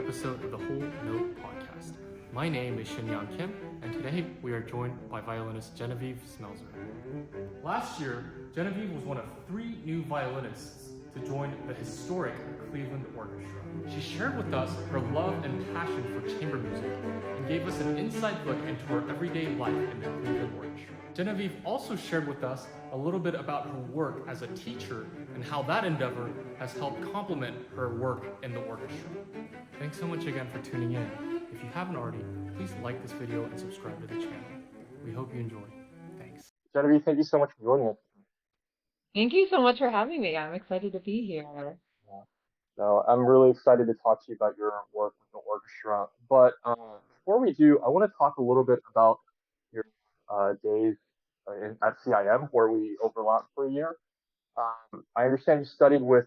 episode of the Whole Note podcast. My name is Shinyan Kim, and today we are joined by violinist Genevieve Smelser. Last year, Genevieve was one of 3 new violinists to join the historic Cleveland Orchestra. She shared with us her love and passion for chamber music and gave us an inside look into her everyday life in the Cleveland Orchestra. Genevieve also shared with us a little bit about her work as a teacher and how that endeavor has helped complement her work in the orchestra. Thanks so much again for tuning in. If you haven't already, please like this video and subscribe to the channel. We hope you enjoy. Thanks. Genevieve, thank you so much for joining us. Thank you so much for having me. I'm excited to be here. So I'm really excited to talk to you about your work with the orchestra. But before we do, I want to talk a little bit about your days at CIM, where we overlapped for a year. I understand you studied with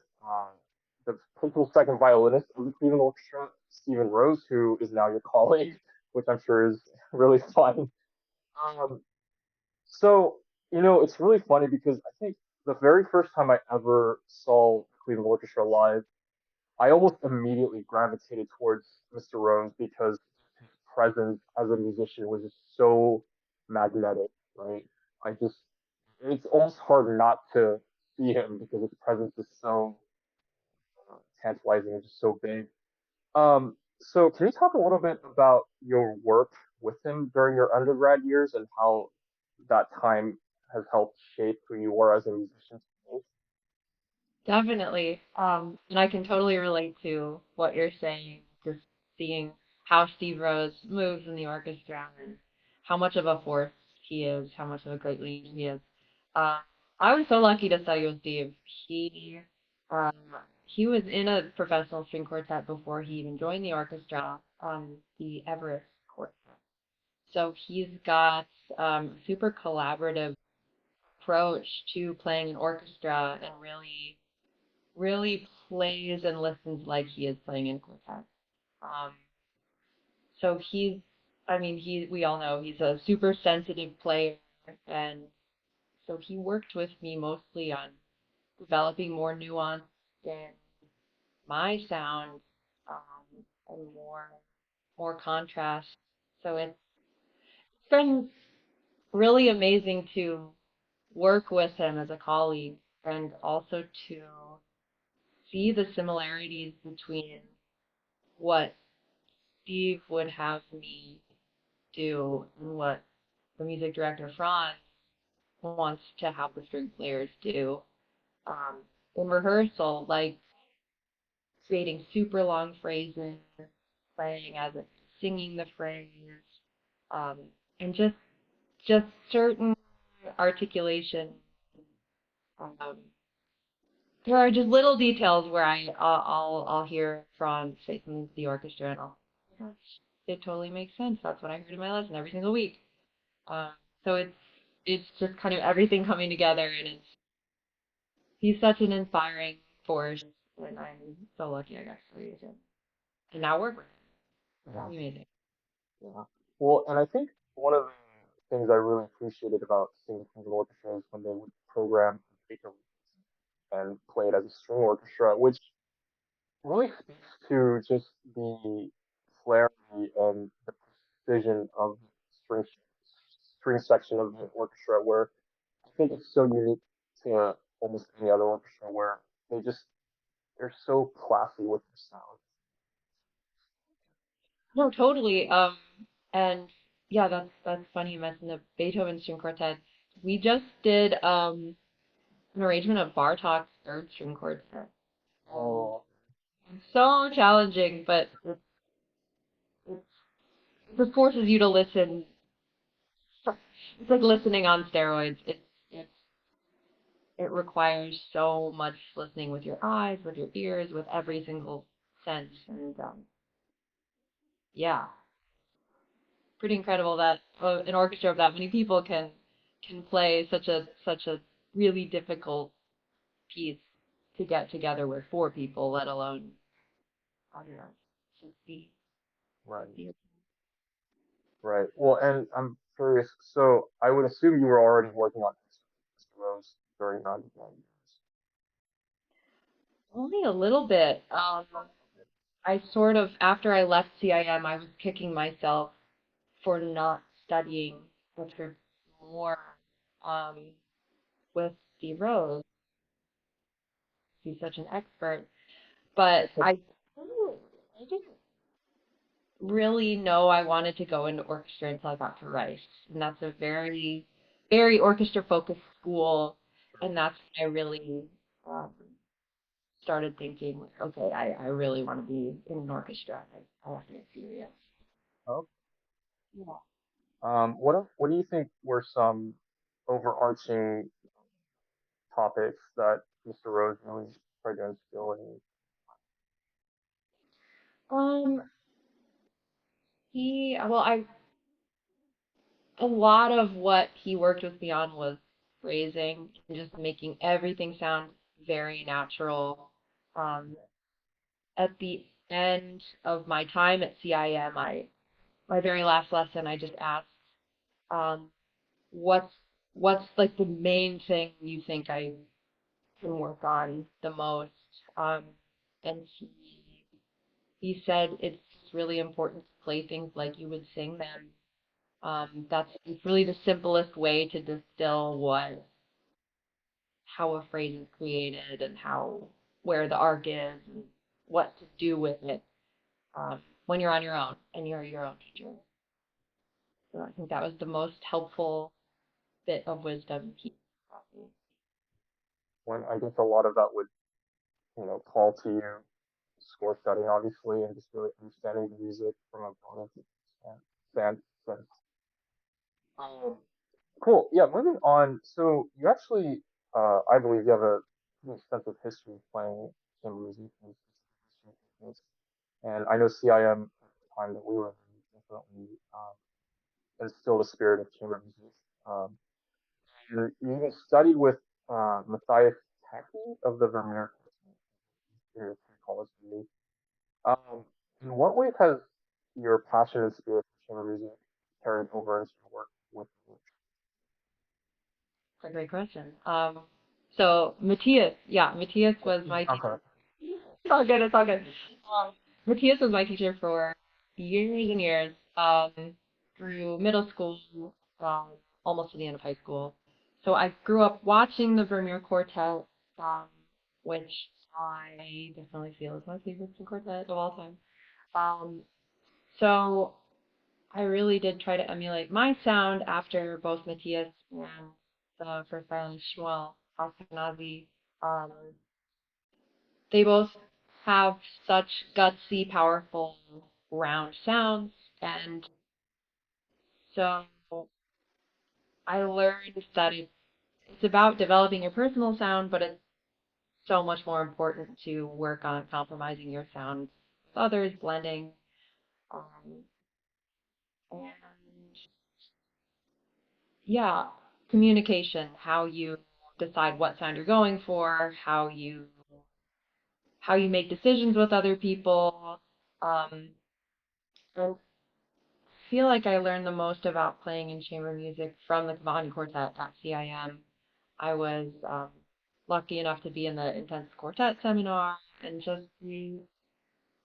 the principal second violinist of the Cleveland Orchestra, Stephen Rose, who is now your colleague, which I'm sure is really fun. Um, so, it's really funny because I think the very first time I ever saw Cleveland Orchestra live, I almost immediately gravitated towards Mr. Rose because his presence as a musician was just so magnetic, right? It's almost hard not to see him because his presence is so tantalizing and just so big. So can you talk a little bit about your work with him during your undergrad years and how that time has helped shape who you are as a musician today? Definitely. And I can totally relate to what you're saying, just seeing how Steve Rose moves in the orchestra and how much of a force he is, how much of a great leader he is. Uh, I was so lucky to study with Steve. Um, he was in a professional string quartet before he even joined the orchestra, the Everest Quartet. So he's got super collaborative approach to playing an orchestra and really plays and listens like he is playing in quartet. Um, so we all know he's a super sensitive player, and so he worked with me mostly on developing more nuance in my sound, and more contrast. So it's been really amazing to work with him as a colleague and also to see the similarities between what Steve would have me do and what the music director Franz wants to have the string players do in rehearsal, like creating super long phrases, playing as if singing the phrase, um, and just certain articulation. Um, there are just little details where I'll hear Franz say something to the orchestra and I'll, oh my gosh, it totally makes sense. That's what I heard in my lesson every single week. Um, so it's just kind of everything coming together, and he's such an inspiring force, and I'm so lucky I got to study with him and now work with him. Yeah, It's amazing. yeah. Well, and I think one of the things I really appreciated about seeing the orchestra is when they would program Beethoven and play it as a string orchestra, which really speaks to just the clarity and the precision of string string section of the orchestra, where I think it's so unique to almost any other orchestra, where they're so classy with their sound. No, totally. And yeah, that's funny you mentioned the Beethoven string quartet. We just did an arrangement of Bartok's third string quartet. And Oh, it's so challenging, but it's, it just forces you to listen. It's like listening on steroids. It's it requires so much listening with your eyes, with your ears, with every single sense, and yeah, pretty incredible that an orchestra of that many people can play such a really difficult piece to get together with 4 people, let alone I don't know, 60. right, 60. right. Well, and I'm curious. So I would assume you were already working on Mr. Rose during undergrad years. Only a little bit. I sort of, after I left CIM, I was kicking myself for not studying literature more um, with Steve Rose. He's such an expert. But I didn't really know I wanted to go into orchestra until I got to Rice. And that's a very, very orchestra focused school. And that's when I really um, started thinking, like, okay, I really want to be in an orchestra. I want to get serious. Oh. Yeah. What do you think were some overarching topics that Mr. Rose really tried to instill in you? Um, well, a lot of what he worked with me on was phrasing and just making everything sound very natural. Um, at the end of my time at CIM, my very last lesson, I just asked, um, what's like the main thing you think I can work on the most? Um, and he said it's really important to play things like you would sing them. It's really the simplest way to distill how a phrase is created and where the arc is and what to do with it when you're on your own and you're your own teacher. So I think that was the most helpful bit of wisdom he taught me. When I guess a lot of that would, call to you score studying, obviously, and just really understanding the music from a broader sense. Um, cool. Yeah, moving on. So you actually, I believe you have a pretty extensive history of playing chamber music and I know CIM at the time that we were in definitely instilled a spirit of chamber music. Um, you even studied with Mathias Tacke of the Vermeer college. Um, in what ways has your passion and spirit for chamber music carried over into your work with the That's a great question. So Matthias was my teacher. Okay. It's all good. It's all good. Matthias was my teacher for years and years, through middle school, um, almost to the end of high school. So I grew up watching the Vermeer Quartet, um, which I definitely feel is my favorite quartet of all time. Um, so I really did try to emulate my sound after both Matthias and the first violinist Shmuel Ashkenazi. Um, they both have such gutsy, powerful, round sounds, and so I learned that it's about developing your personal sound, but it's so much more important to work on compromising your sound with others, blending, um, and yeah, communication, how you decide what sound you're going for, how you make decisions with other people. And I feel like I learned the most about playing in chamber music from the Cavani Quartet at CIM. I was lucky enough to be in the intense quartet seminar, and just we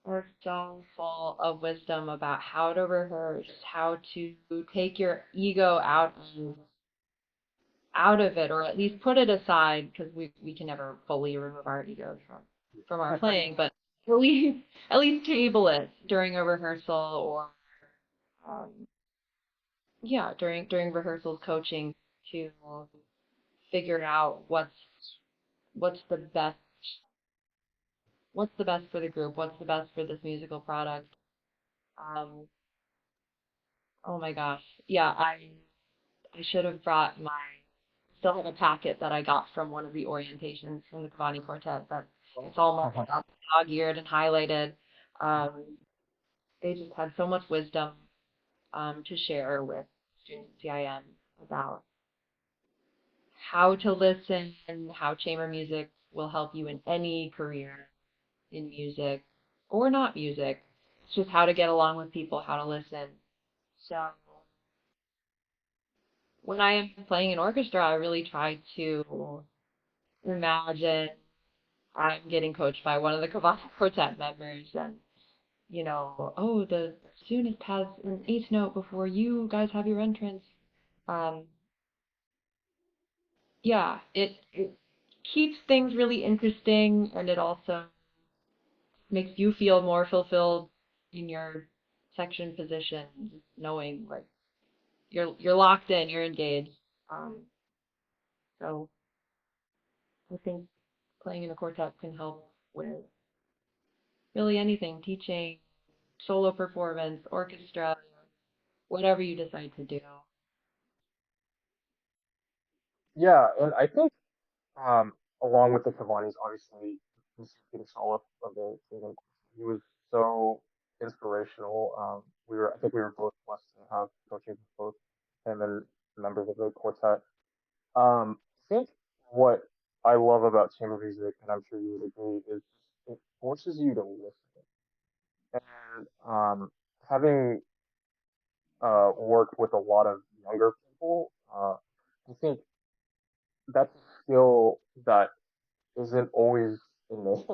were so full of wisdom about how to rehearse, how to take your ego out of it, or at least put it aside, because we can never fully remove our egos from our playing, but at least table it during a rehearsal, or um, yeah, during rehearsals, coaching, to figure out what's the best what's the best for the group, what's the best for this musical product. Um, oh my gosh, yeah, I should have brought my still have a packet that I got from one of the orientations from the Cavani Quartet, but it's all marked up, dog-eared and highlighted. Um, they just had so much wisdom to share with students at CIM about how to listen and how chamber music will help you in any career in music or not music. It's just how to get along with people, how to listen. So when I am playing an orchestra, I really try to imagine I'm getting coached by one of the Cavani Quartet members, and oh, the student has an eighth note before you guys have your entrance. Um, yeah, it keeps things really interesting, and it also makes you feel more fulfilled in your section position, knowing like you're locked in, you're engaged. Um, so I think playing in a quartet can help with really anything, teaching, solo performance, orchestra, whatever you decide to do. Yeah, and I think along with the Cavani's, obviously, Peter Soloff of the Cleveland Orchestra, he was so inspirational. I think we were both blessed to have coaching with both him and members of the quartet. I think what I love about chamber music, and I'm sure you would agree, is it forces you to listen. And having worked with a lot of younger people, I think that's a skill that isn't always innate,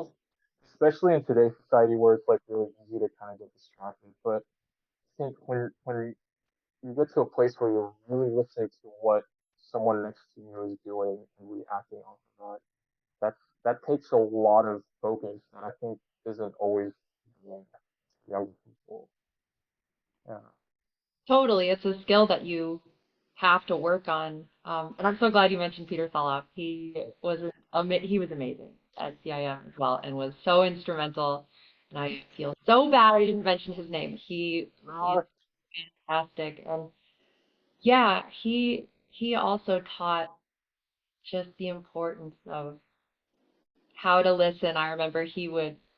especially in today's society where it's like really easy to kind of get distracted. But I think when you get to a place where you're really listening to what someone next to you is doing and reacting off of that, that takes a lot of focus that I think isn't always there to younger people. Yeah. Totally, it's a skill that you have to work on. And I'm so glad you mentioned Peter Thalopp. He was amazing at CIM as well, and was so instrumental. And I feel so bad I didn't mention his name. He's fantastic, and yeah, he also taught just the importance of how to listen. I remember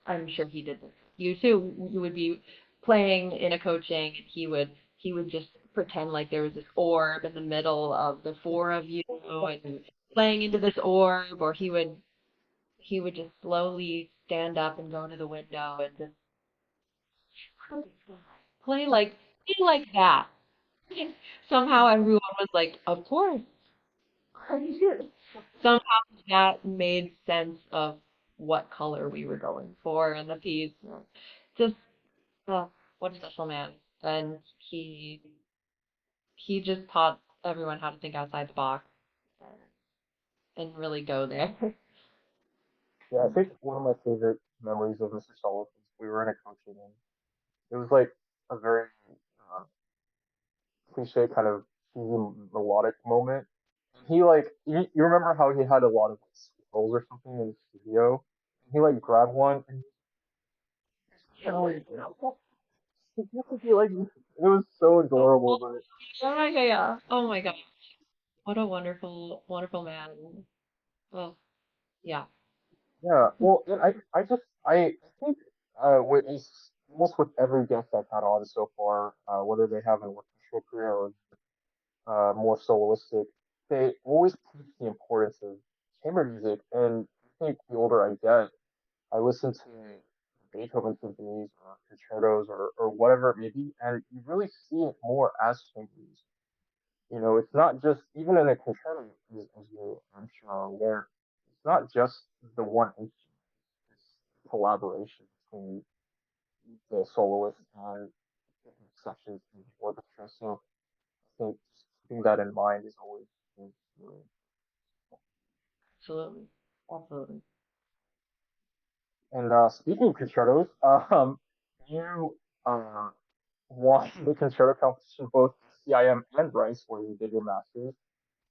I'm sure he did this. You too, you would be playing in a coaching, and he would just pretend like there was this orb in the middle of the four of you and playing into this orb, or he would just slowly stand up and go to the window and just play like that. Somehow everyone was like, of course. Somehow that made sense of what color we were going for in the piece. Just what a special man. And he just taught everyone how to think outside the box and really go there. Yeah, I think one of my favorite memories of Mr. Soloff was we were in a coaching and it was like a very uh, cliche kind of cheesy melodic moment. He like you remember how he had a lot of like, squirrels or something in his studio? He like grabbed one and he like it was so adorable, but Yeah, yeah, yeah. Oh my God. What a wonderful, wonderful man. Well, yeah. yeah. Well, and I think it's almost with every guest I've had on so far, whether they have an orchestral career or more soloistic, they always teach the importance of chamber music. And I think the older I get, I listen to Beethoven symphonies or concertos or whatever it may be, and you really see it more as chamber music. You know, it's not just even in a concerto, as you I'm sure are aware, it's not just the one instrument. It's collaboration between the soloist and different sections of the orchestra. So I think just keeping that in mind is really. Absolutely. Absolutely. And speaking of concertos, you uh, won the concerto competition both CIM and Rice, where you did your masters,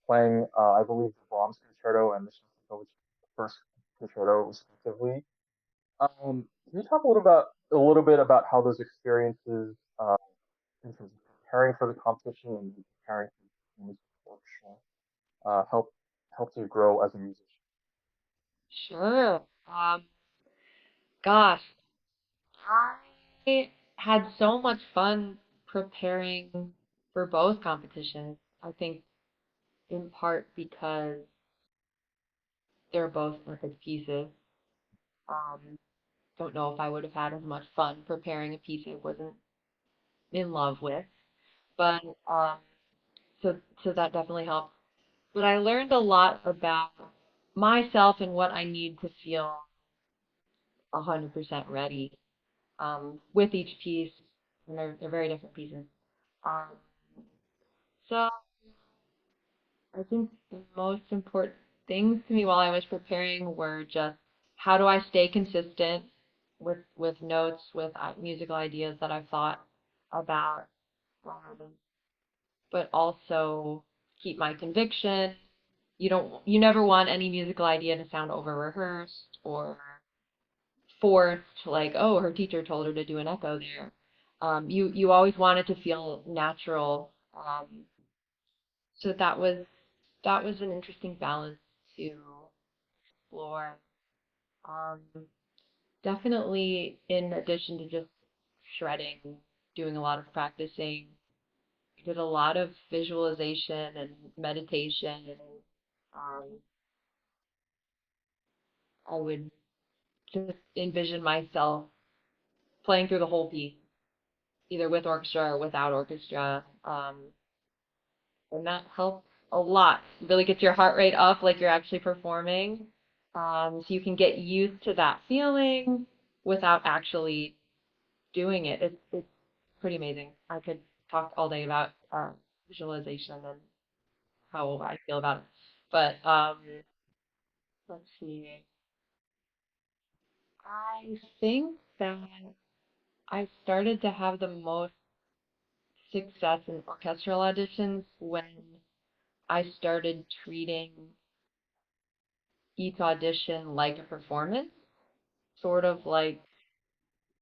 playing I believe the Brahms concerto and the Shostakovich first concerto respectively. Can you talk a little bit about how those experiences, in terms of preparing for the competition and preparing for the music orchestra, help helped you grow as a musician? Sure. Gosh, I had so much fun preparing for both competitions. I think in part because they're both perfect pieces. Um, don't know if I would have had as much fun preparing a piece I wasn't in love with, but so that definitely helped. But I learned a lot about myself and what I need to feel 100% ready. with each piece, and they're very different pieces. Um, so I think the most important things to me while I was preparing were just how do I stay consistent with notes, with musical ideas that I've thought about, um, but also keep my conviction. You never want any musical idea to sound over rehearsed or forced, like, oh, her teacher told her to do an echo there. You always want it to feel natural. So that was an interesting balance to explore. Um, Definitely in addition to just shredding, doing a lot of practicing, did a lot of visualization and meditation. And I would just envision myself playing through the whole piece, either with orchestra or without orchestra. And that helps a lot. It really gets your heart rate up like you're actually performing. So you can get used to that feeling without actually doing it. It's pretty amazing. I could talk all day about visualization and how I feel about it. But let's see. I think that I started to have the most success in orchestral auditions when I started treating each audition like a performance, sort of like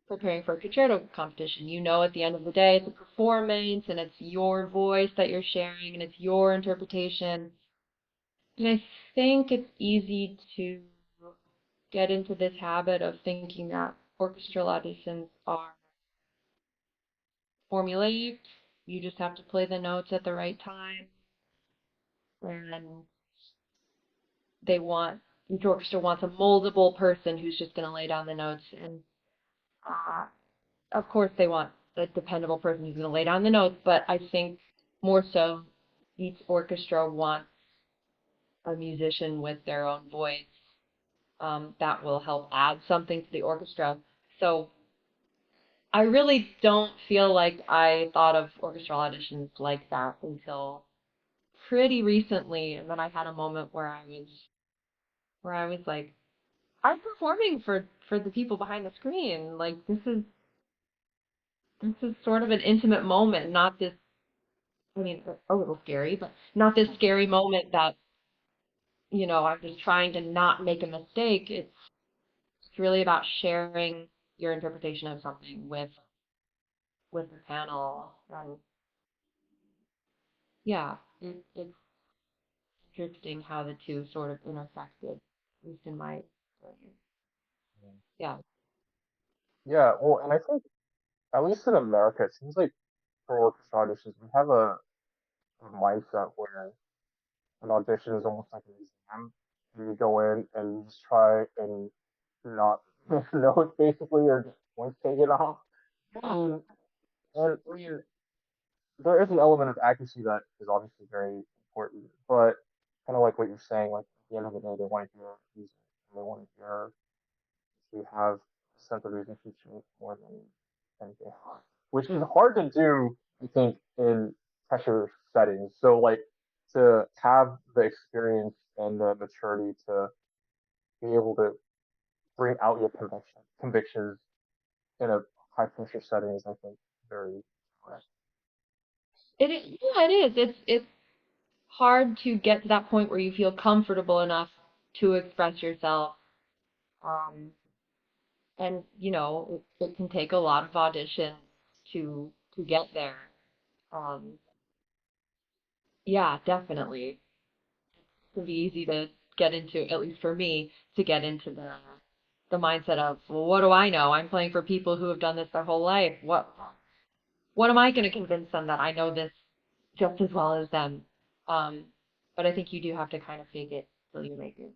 preparing for a concerto competition. You know, at the end of the day, it's a performance and it's your voice that you're sharing and it's your interpretation. And I think it's easy to get into this habit of thinking that orchestral auditions are formulaic. You just have to play the notes at the right time. And each orchestra wants a moldable person who's just going to lay down the notes. And uh, of course, they want a dependable person who's going to lay down the notes, but I think more so each orchestra wants a musician with their own voice that will help add something to the orchestra. So I really don't feel like I thought of orchestral auditions like that until pretty recently, and then I had a moment where I was like, I'm performing for the people behind the screen. Like this is sort of an intimate moment, not this. I mean, a little scary, but not this scary moment that I'm just trying to not make a mistake. It's really about sharing your interpretation of something with the panel, and yeah, it's interesting how the two sort of intersected, at least in my experience. Yeah. Yeah, well, and I think at least in America, it seems like for orchestra auditions, we have a mindset where an audition is almost like an exam. You go in and you just try and not miss notes basically or just point take it off. Um, and I mean, there is an element of accuracy that is obviously very important, but kind of like what you're saying, like at the end of the day, they want to hear music and they want to hear to have a sense of musicianship more than anything else, which is hard to do, I think, in pressure settings. So like to have the experience and the maturity to be able to bring out your convictions in a high pressure setting is, I think, very hard. Yeah, it is. It's hard to get to that point where you feel comfortable enough to express yourself. Um, and it can take a lot of auditions to get there. Um, yeah, definitely. It can be easy to get into, at least for me, to get into the mindset of, well, what do I know? I'm playing for people who have done this their whole life. What am I going to convince them that I know this just as well as them? Um, but I think you do have to kind of fake it till you make it.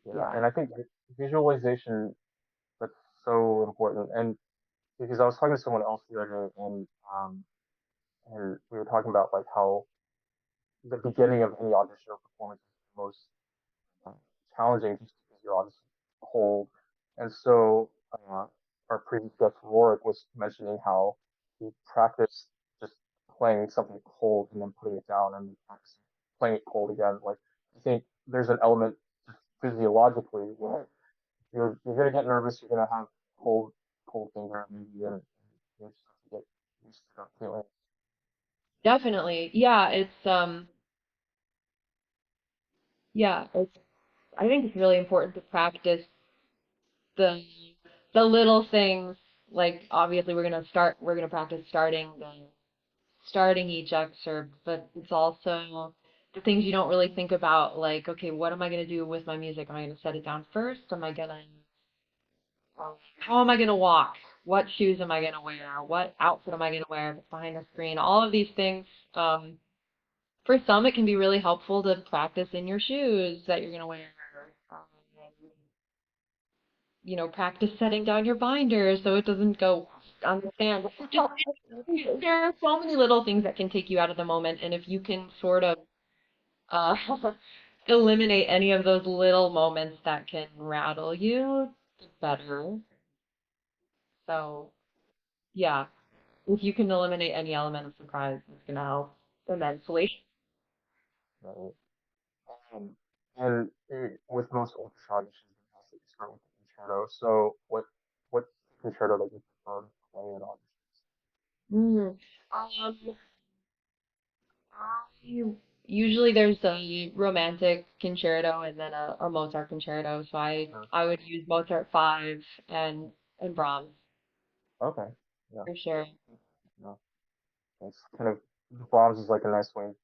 Yeah, Yeah. and I think visualization that's so important. And because I was talking to someone else the other day, and we were talking about like how the beginning of any audition or performance is the most uh, challenging just because you're obviously cold. And so our previous guest Rorik was mentioning how he practiced just playing something cold and then putting it down and practicing playing it cold again. Like I think there's an element physiologically where you're gonna get nervous, you're gonna have cold finger maybe and you just have to get used to that feeling. Definitely. It's I think it's really important to practice the the little things. Like obviously we're gonna practice starting each excerpt, but it's also the things you don't really think about, like, okay, what am I gonna do with my music? Am I gonna set it down first? How am I gonna walk? What shoes am I gonna wear? What outfit am I gonna wear if it's behind the screen? All of these things. For some, it can be really helpful to practice in your shoes that you're gonna wear. Um, practice setting down your binder so it doesn't go on the stand. There are so many little things that can take you out of the moment, and if you can sort of uh, eliminate any of those little moments that can rattle you, the better. So, yeah, if you can eliminate any element of surprise, it's gonna help immensely. Right? Um, and with most orchestra auditions, it has to start with the concerto. So what concerto that you prefer to play at auditions? Mm. Um, I usually there's a romantic concerto and then a Mozart concerto. So I would use Mozart 5 and Brahms Okay. Yeah. for sure. No. It's kind of Brahms is like a nice way of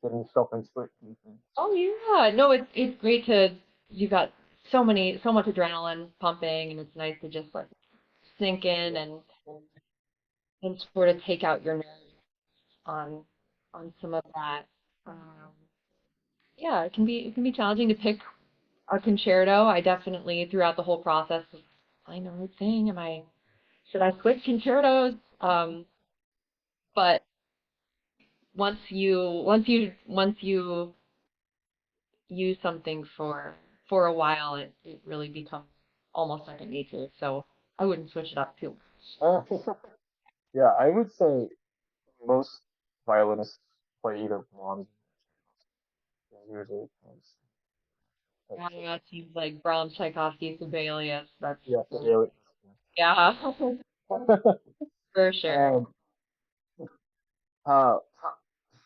getting yourself into it. Oh yeah, no, it's great to you've got so much adrenaline pumping, and it's nice to just like sink in and sort of take out your nerves on on some of that. Um, yeah, it can be challenging to pick a concerto. I definitely throughout the whole process was I know what thing am I should I switch concertos? But once you use something for a while, it really becomes almost second nature. So I wouldn't switch it up too Uh, yeah, I would say most violinists play either Brahms or usually much. it's, It seems like Brahms, Tchaikovsky, Sibelius. That's yeah, really. yeah, for sure. um, how,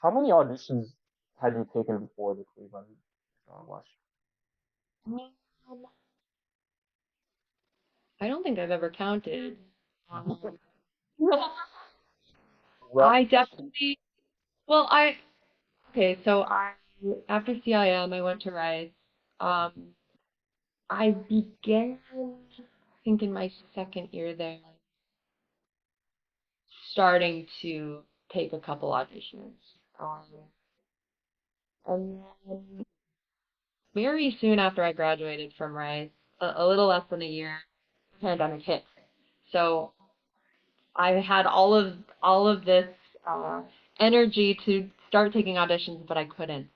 how many auditions had you taken before the Cleveland last Um, I don't think I've ever counted. Um, year? I definitely well I okay so I after CIM I went to Rice. Um, I began, I think, in my second year there, starting to take a couple auditions. Um, and then very soon after I graduated from Rice, a little less than a year, the pandemic hit. So I had all of this uh, energy to start taking auditions, but I couldn't.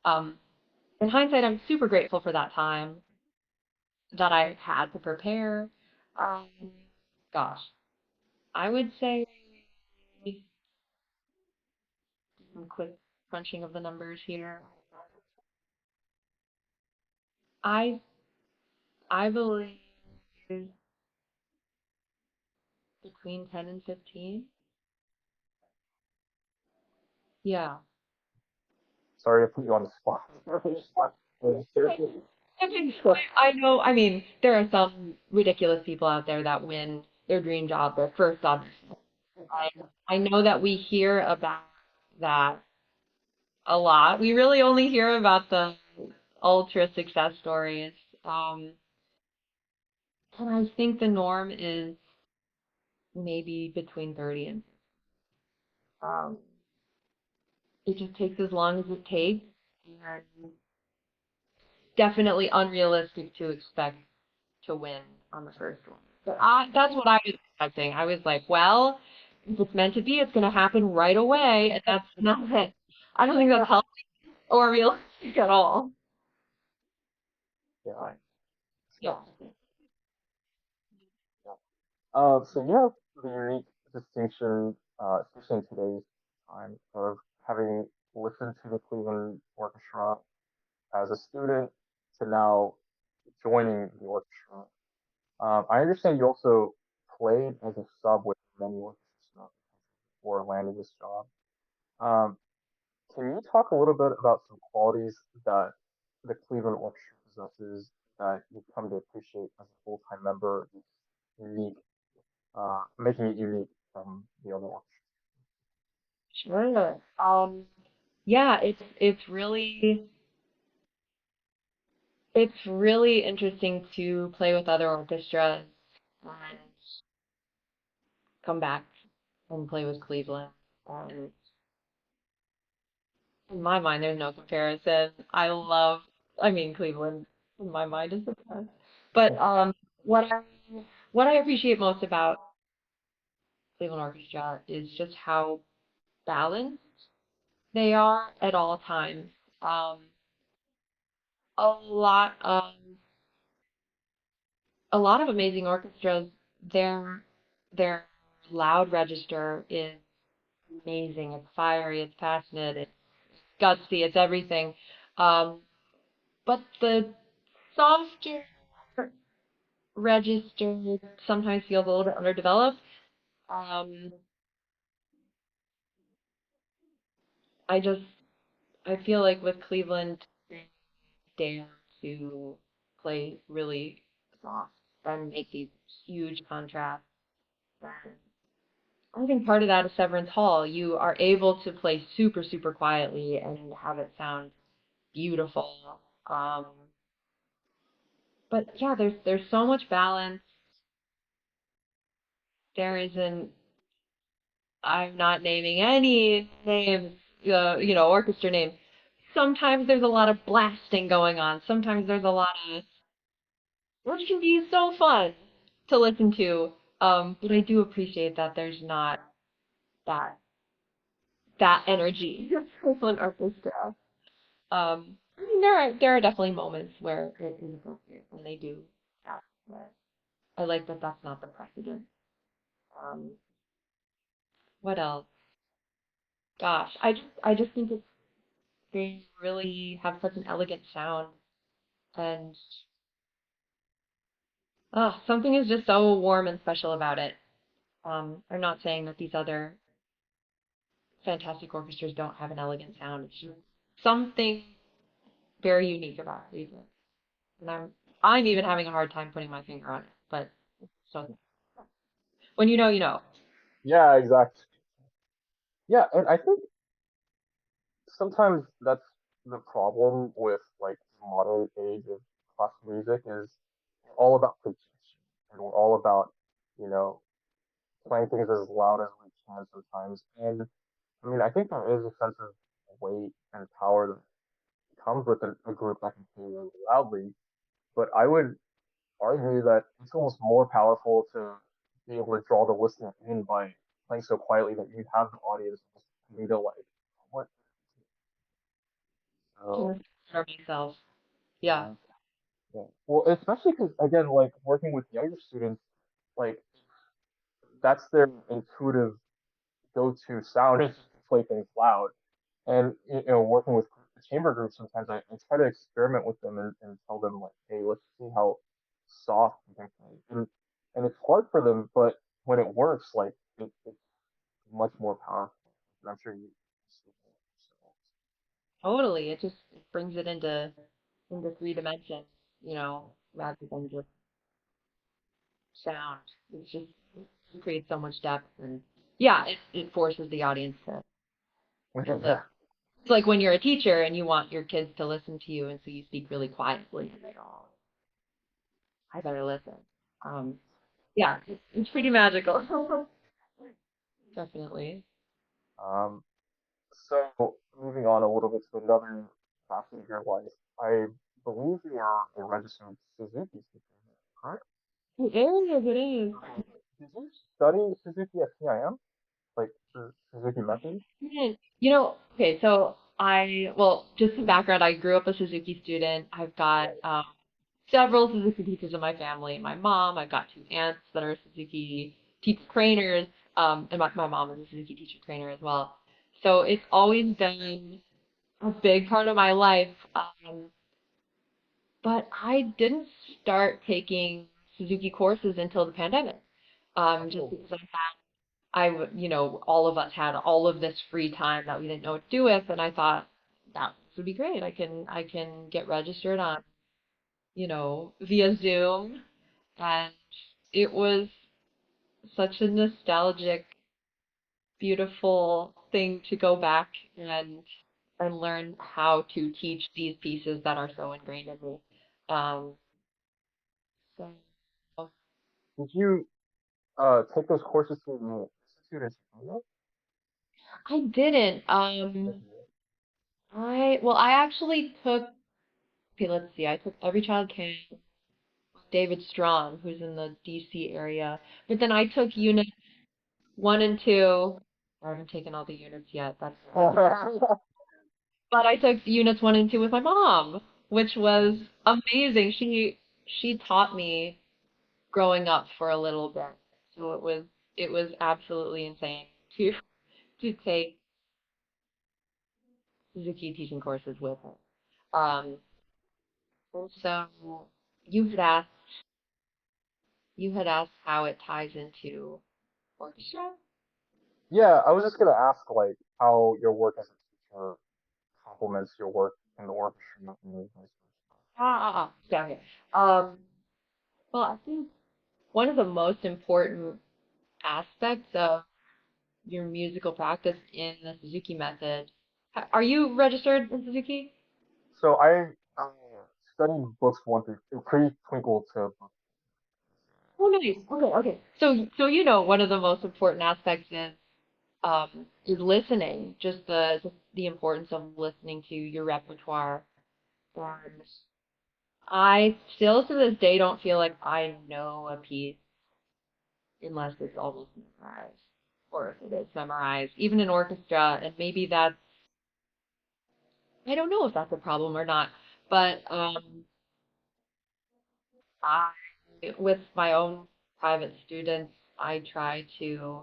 Um, in hindsight, I'm super grateful for that time that I had to prepare. Um, gosh, I would say some quick crunching of the numbers here. I I believe between 10 and 15. Yeah. Sorry to put you on the spot. I know, I mean, there are some ridiculous people out there that win their dream job, their first job. I, I know that we hear about that a lot. We really only hear about the ultra success stories. Um, and I think the norm is maybe between 30 and um, it just takes as long as it takes. And definitely unrealistic to expect to win on the first one. But that's what I was expecting. I was like, well, if it's meant to be, it's going to happen right away. And that's not it. I don't think that's healthy or realistic at all. Yeah. Yeah. So you have the unique distinction, especially in today's time, of having listened to the Cleveland Orchestra as a student to now joining the orchestra. I understand you also played as a sub with many orchestras before landing this job. Um, can you talk a little bit about some qualities that the Cleveland Orchestra possesses that you've come to appreciate as a full-time member, unique, making it unique from the other orchestras? Sure. Yeah, it's really interesting to play with other orchestras and come back and play with Cleveland. Um, in my mind, there's no comparison. I mean, Cleveland in my mind is the best. But what I what I appreciate most about Cleveland Orchestra is just how balanced they are at all times. Um, a lot of a lot of amazing orchestras, their loud register is amazing. It's fiery, it's passionate, it's gutsy, it's everything. Um, but the softer register sometimes feels a little bit underdeveloped. Um, I just I feel like with Cleveland, they dare to play really soft and make these huge contrasts. I think part of that is Severance Hall. You are able to play super, super quietly and have it sound beautiful. Um, but yeah, there's so much balance. There isn't. I'm not naming any names, orchestra names. Sometimes there's a lot of blasting going on. Sometimes there's a lot of, which can be so fun to listen to. But I do appreciate that there's not that that energy with an orchestra. I mean, there are definitely moments where it is appropriate when they do that, but I like that that's not the precedent. Um, what else? Gosh, I just think they really have such an elegant sound, and something is just so warm and special about it. I'm not saying that these other fantastic orchestras don't have an elegant sound. It's just something very unique about it. And I'm even having a hard time putting my finger on it. But so when you know, you know. Yeah, exactly. Yeah, and I think sometimes that's the problem with like modern age of classical music is we're all about projection and we're all about, you know, playing things as loud as we can sometimes. And I mean, I think there is a sense of weight and power that comes with a group that can play really loudly. But I would argue that it's almost more powerful to be able to draw the listener in by playing so quietly that you have the audience coming to like, what? So, For myself. Yeah, yeah. Yeah. Well, especially because again, like working with younger students, like that's their intuitive go-to sound is to play things loud. And working with chamber groups, sometimes I try to experiment with them and tell them like, hey, let's see how soft you can play. And it's hard for them, but when it works, like it's much more powerful. And I'm sure you. totally. It brings it into three dimensions, rather than just sound. It creates so much depth, and yeah, it forces the audience to listen. Yeah. It's like when you're a teacher and you want your kids to listen to you, and so you speak really quietly, and they go, "Oh, I better listen." Um, yeah, it's pretty magical. Definitely. Um, so moving on a little bit to another facet of your life, I believe you are a registered Suzuki speaker, correct? It is, it is. Did you study Suzuki at CIM, like the Suzuki method? Okay, so well, just some background. I grew up a Suzuki student. I've got Right. several Suzuki teachers in my family. My mom, I've got two aunts that are Suzuki teacher trainers, and my mom is a Suzuki teacher trainer as well. So it's always been a big part of my life. But I didn't start taking Suzuki courses until the pandemic. Just because all of us had all of this free time that we didn't know what to do with, and I thought that would be great. I can get registered on, via Zoom, and it was such a nostalgic, beautiful thing to go back and learn how to teach these pieces that are so ingrained in me. Um, so Did you take those courses through the Institute in Chicago? I didn't. I actually took. Okay, let's see. I took Every Child Can, David Strong, who's in the DC area. But then I took units 1 and 2. I haven't taken all the units yet. But I took units 1 and 2 with my mom, which was amazing. She taught me growing up for a little bit, so it was absolutely insane to take Suzuki teaching courses with her. And so you had asked you had asked how it ties into orchestra. Yeah, I was just gonna ask like how your work as a teacher complements your work in the orchestra and vice versa. Yeah, okay. Um, well, I think one of the most important aspects of your musical practice in the Suzuki method. Are you registered in Suzuki? So I studied books 1 through 2, pre-twinkle to book. Oh, nice. Okay, okay. So one of the most important aspects is listening. Just the importance of listening to your repertoire. And I still to this day don't feel like I know a piece unless it's almost memorized, or if it is memorized, even in orchestra. And maybe I don't know if that's a problem or not, but I, with my own private students, I try to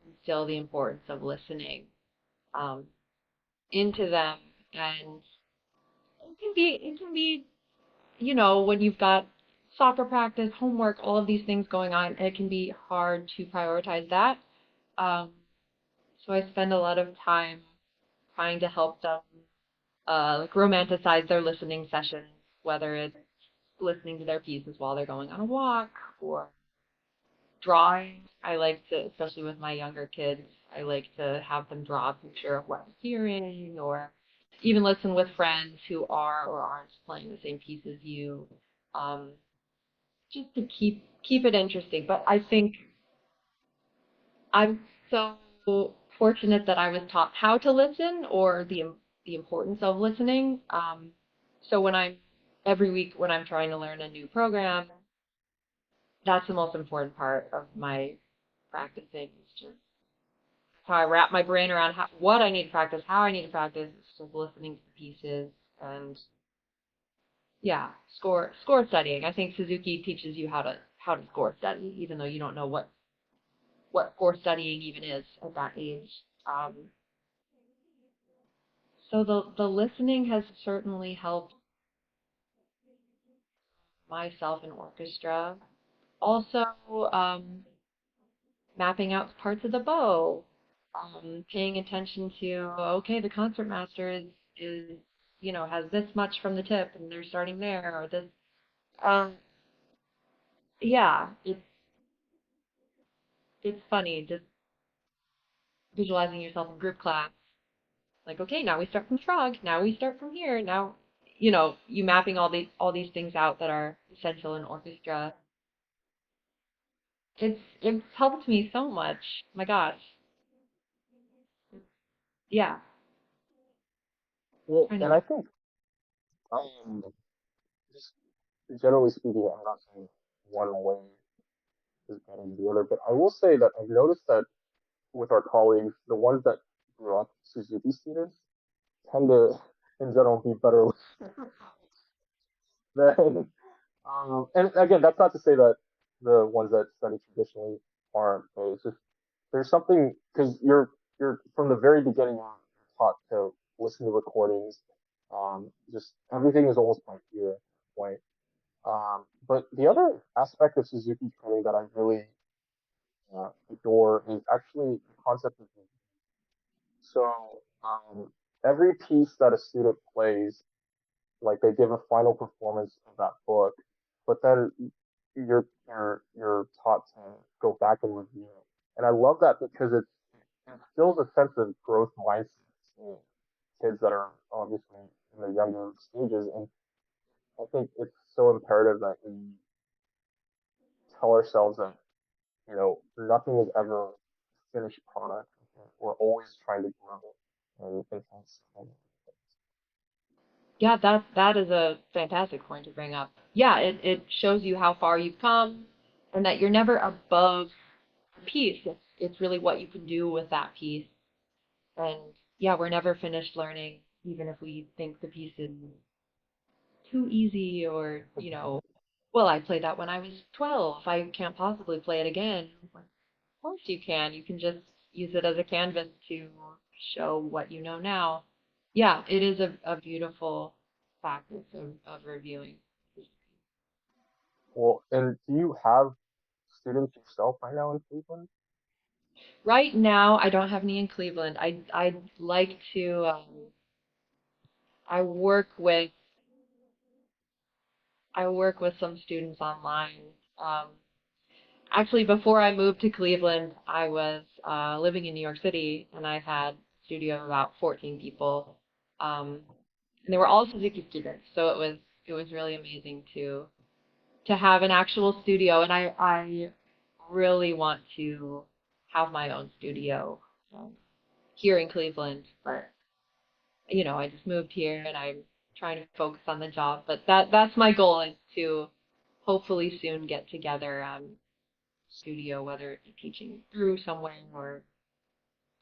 instill the importance of listening um, into them, and it can be, when you've got soccer practice, homework, all of these things going on, it can be hard to prioritize that. Um, so I spend a lot of time trying to help them like romanticize their listening sessions, whether it's listening to their pieces while they're going on a walk or drawing. I like to, especially with my younger kids, I like to have them draw a picture of what I'm hearing, or even listen with friends who are or aren't playing the same piece as you, um, just to keep it interesting. But I think I'm so fortunate that I was taught how to listen, or the importance of listening. So every week when I'm trying to learn a new program, that's the most important part of my practicing. It's just how I wrap my brain around what I need to practice, how I need to practice. It's just listening to the pieces and yeah, score studying. I think Suzuki teaches you how to score study, even though you don't know what score studying even is at that age. Um, so the listening has certainly helped myself in orchestra. Also, mapping out parts of the bow, paying attention to, okay, the concertmaster is has this much from the tip and they're starting there, or this. Um, yeah, it's funny just visualizing yourself in group class. Like, okay, now we start from frog. Now we start from here. Now, you mapping all these things out that are essential in orchestra. It's helped me so much. My gosh. Yeah. Well, I and I know. think just generally speaking, I'm not saying one way is better than the other, but I will say that I've noticed that with our colleagues, the ones that grew up Suzuki students tend to, in general, be better than And again, that's not to say that the ones that study traditionally aren't. But it's just there's something because you're from the very beginning you're taught to listen to recordings. Just everything is almost by ear at that point. But the other aspect of Suzuki training that I really adore is actually the concept of review. So every piece that a student plays, like they give a final performance of that book, but then you're taught to go back and review it. And I love that because it instills a sense of growth mindset in kids that are obviously in the younger stages. And I think it's so imperative that we tell ourselves that, nothing is ever a finished product. We're always trying to grow and enhance. Yeah, that is a fantastic point to bring up. Yeah, it shows you how far you've come and that you're never above a piece. It's really what you can do with that piece. And yeah, we're never finished learning, even if we think the piece is too easy or, well, I played that when I was 12. I can't possibly play it again. Of course you can. You can just use it as a canvas to show what you know now. Yeah, it is a beautiful practice of reviewing. Well, and do you have students yourself right now in Cleveland? Right now, I don't have any in Cleveland. I'd like to. I work with I work with some students online. Um, Actually, before I moved to Cleveland, I was living in New York City, and I had a studio of about 14 people, um, and they were all Suzuki students. So it was really amazing to have an actual studio, and I really want to have my own studio um, here in Cleveland. But I just moved here, and I'm trying to focus on the job. But that's my goal is to hopefully soon get together. Studio, whether it be teaching through somewhere or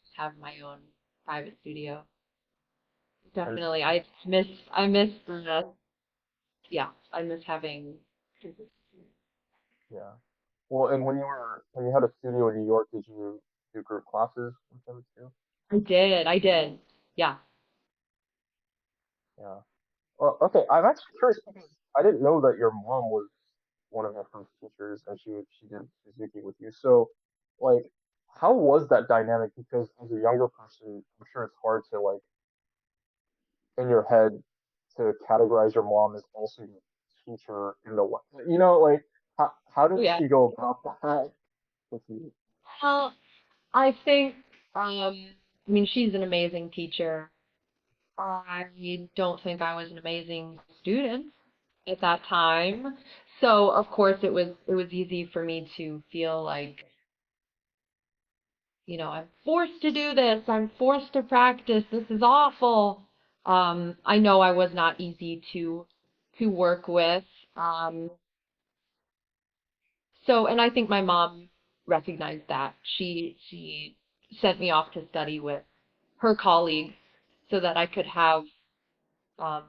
just have my own private studio. And Definitely, I miss the yeah, I miss having consistency. yeah. Well, and when you had a studio in New York, did you do group classes with them too? I did. Yeah. Yeah. Well, okay. I'm actually curious because I didn't know that your mom was one of your first teachers and she did Suzuki with you. So, like, how was that dynamic? Because as a younger person, I'm sure it's hard to like in your head to categorize your mom as also your teacher in the way. Like how did Yeah. she go about that with you? Well, I think I mean she's an amazing teacher. I don't think I was an amazing student at that time. So of course it was easy for me to feel like I'm forced to do this. I'm forced to practice. This is awful. I know I was not easy to work with. Um, and I think my mom recognized that. She sent me off to study with her colleagues so that I could have. Um,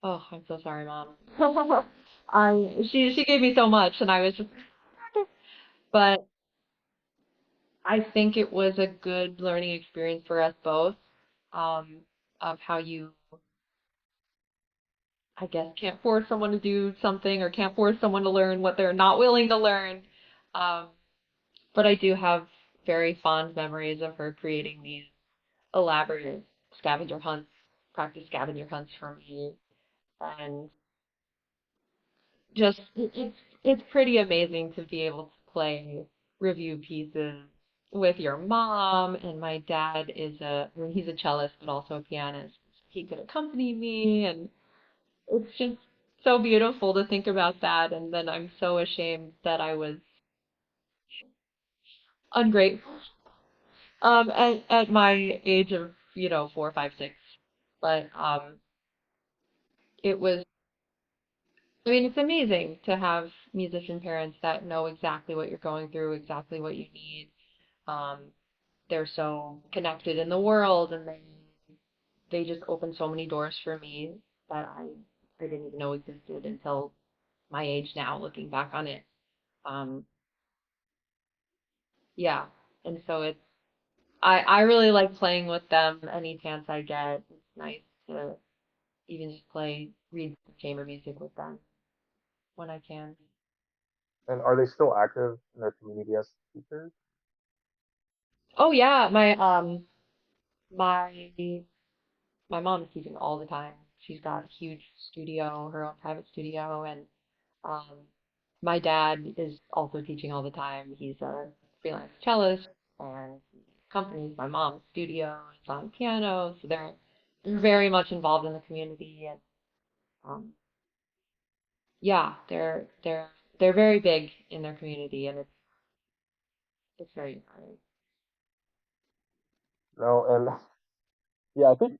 oh, I'm so sorry, Mom. She gave me so much, and I was just. But I think it was a good learning experience for us both. Um, of how you I guess, can't force someone to do something or can't force someone to learn what they're not willing to learn. Um, but I do have very fond memories of her creating these elaborate scavenger hunts, practice scavenger hunts for me, and just it's pretty amazing to be able to play review pieces with your mom. And my dad I mean, he's a cellist but also a pianist. He could accompany me, and it's just so beautiful to think about that, and then I'm so ashamed that I was ungrateful at my age of, 4, 5, 6. But it was I mean, it's amazing to have musician parents that know exactly what you're going through, exactly what you need. Um, they're so connected in the world, and they just open so many doors for me that I I didn't even know existed until my age now, looking back on it. Um, yeah, and so I really like playing with them any chance I get. It's nice to even just read some chamber music with them when I can. And are they still active in their community as teachers? Oh yeah, my my mom is teaching all the time. She's got a huge studio, her own private studio, and um, my dad is also teaching all the time. He's a freelance cellist and he accompanies my mom's studio. It's on piano, so they're very much involved in the community, and um, yeah, they're very big in their community, and it's very exciting. No, and yeah, I think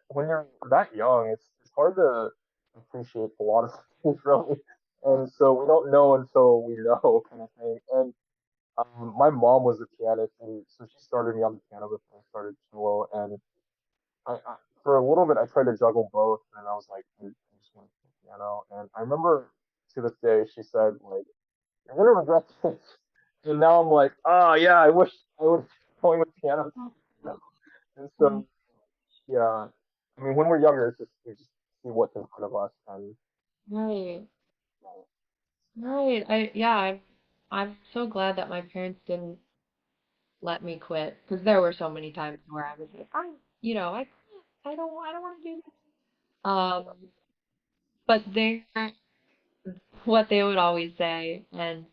when you're that young, it's hard to appreciate a lot of things really, and so we don't know until we know kind of thing. And my mom was a pianist, and so she started me on the piano before I started cello. And I for a little bit I tried to juggle both, and I was like, I just want to play piano. And I remember to this day she said like, "You're gonna regret this." And now I'm like, oh yeah, I wish I would going with piano. And so yeah, I mean when we're younger, it's just we just see what's in front of us, and Right, right. I'm so glad that my parents didn't let me quit because there were so many times where I was like, I don't want to do this. But what they would always say, and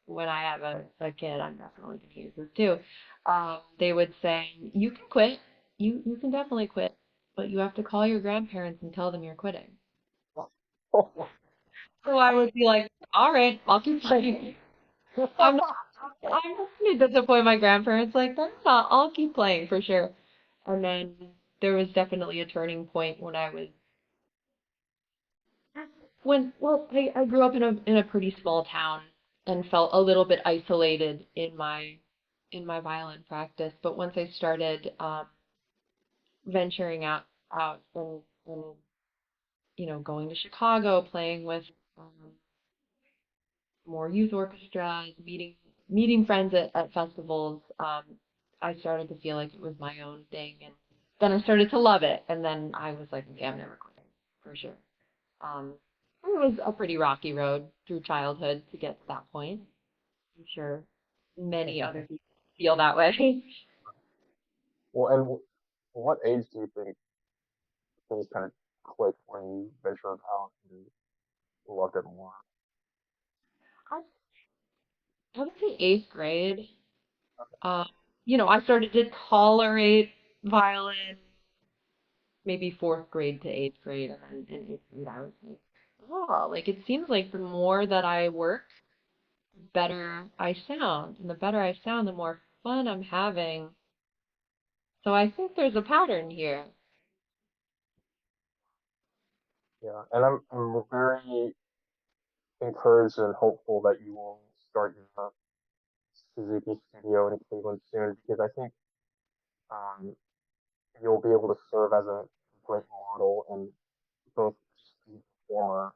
when I have a kid, I'm definitely gonna use this too. They would say, you can quit, you can definitely quit, but you have to call your grandparents and tell them you're quitting. So I would be like, all right, I'll keep playing. I'm I'm not gonna disappoint my grandparents like that. I'll keep playing for sure. And then there was definitely a turning point when I grew up in a pretty small town and felt a little bit isolated in my violin practice. But once I started venturing out and going to Chicago, playing with um, more youth orchestras, meeting friends at festivals, I started to feel like it was my own thing, and then I started to love it, and then I was like, okay, I'm never quitting for sure. Um, it was a pretty rocky road through childhood to get to that point. I'm sure many other people feel that way. well, and what age do you think things kind of click when you venture out and loved it more? I I would say eighth grade. Um, I started to tolerate violin maybe fourth grade to eighth grade, and then in eighth grade I was like, oh, like it seems like the more that I work, the better I sound, and the better I sound, the more fun I'm having. So I think there's a pattern here. Yeah, and I'm very encouraged and hopeful that you will start your Suzuki studio in Cleveland soon because I think um, you'll be able to serve as a great model and both as a performer.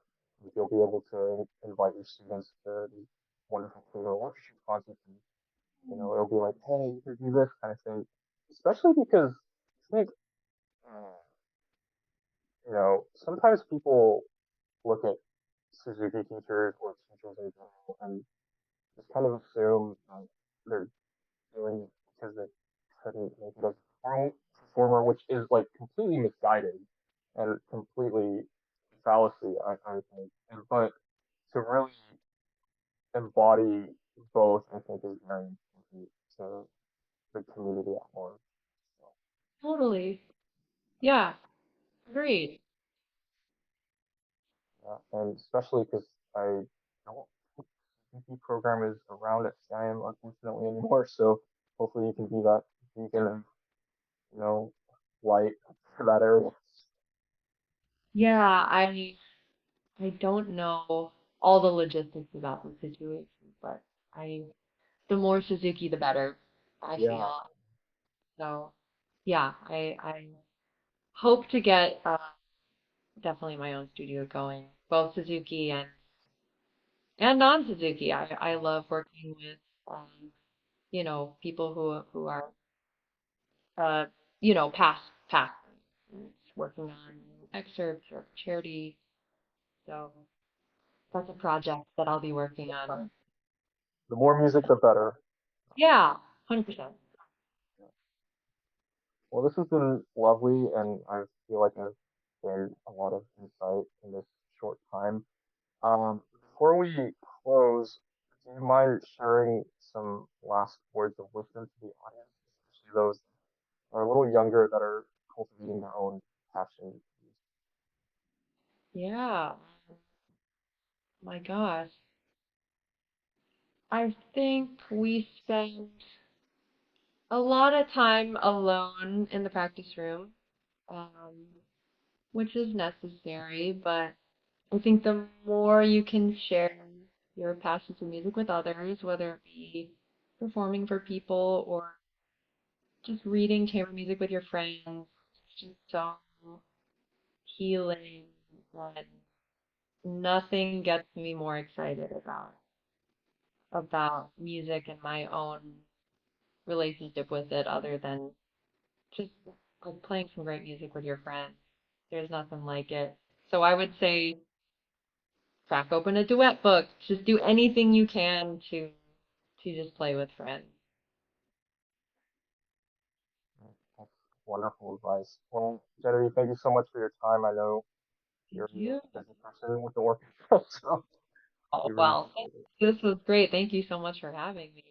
You'll be able to invite your students to these wonderful Cleveland Orchestra concerts, and it'll be like, hey, you could do this kind of thing. Especially because I think uh, sometimes people look at Suzuki teachers or teachers in general and just kind of assume they're doing it because they couldn't make it as a performer, which is like completely misguided and completely fallacy, I think. But to really embody both, I think, is very important to the community at large. So, Totally. Yeah, agreed. yeah. And especially because I don't think the CP program is around at CIM unfortunately anymore. So hopefully you can be that beacon of you know light for that area. Yeah, I don't know all the logistics about the situation, but I the more Suzuki, the better, I Yeah. feel. So, yeah, I hope to get definitely my own studio going, both Suzuki and non-Suzuki. I love working with people who are uh past working on excerpts or charity. So that's a project that I'll be working on. The more music, the better. Yeah, 100%. Well, this has been lovely, and I feel like I've gained a lot of insight in this short time. Before we close, do you mind sharing some last words of wisdom to the audience, especially those that are a little younger that are cultivating their own passion? Yeah, my gosh. I think we spend a lot of time alone in the practice room, um, which is necessary, but I think the more you can share your passion for music with others, whether it be performing for people or just reading chamber music with your friends, it's just so healing, and nothing gets me more excited about music and my own relationship with it other than just like playing some great music with your friends. There's nothing like it. So I would say crack open a duet book. Just do anything you can to just play with friends. That's wonderful advice. Well, Genevieve, thank you so much for your time. I know Thank you're you. a busy person with the orchestra, so Oh, we really well, appreciate it. this was great. Thank you so much for having me.